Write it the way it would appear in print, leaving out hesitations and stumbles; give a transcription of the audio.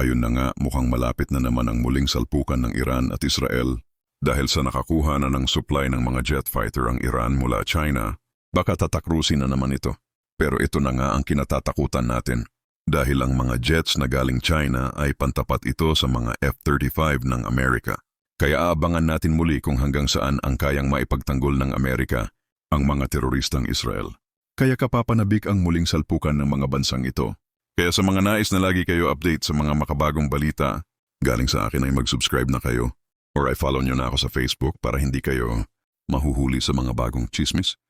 Ayun na nga, mukhang malapit na naman ang muling salpukan ng Iran at Israel dahil sa nakakuha na ng supply ng mga jet fighter ang Iran mula China. Baka tatakrusin na naman ito. Pero ito na nga ang kinatatakutan natin dahil ang mga jets na galing China ay pantapat ito sa mga F-35 ng Amerika. Kaya aabangan natin muli kung hanggang saan ang kayang maipagtanggol ng Amerika ang mga teroristang Israel. Kaya kapapanabik ang muling salpukan ng mga bansang ito. Kaya sa mga nais na lagi kayo update sa mga makabagong balita, galing sa akin ay mag-subscribe na kayo or ay follow nyo na ako sa Facebook para hindi kayo mahuhuli sa mga bagong chismis.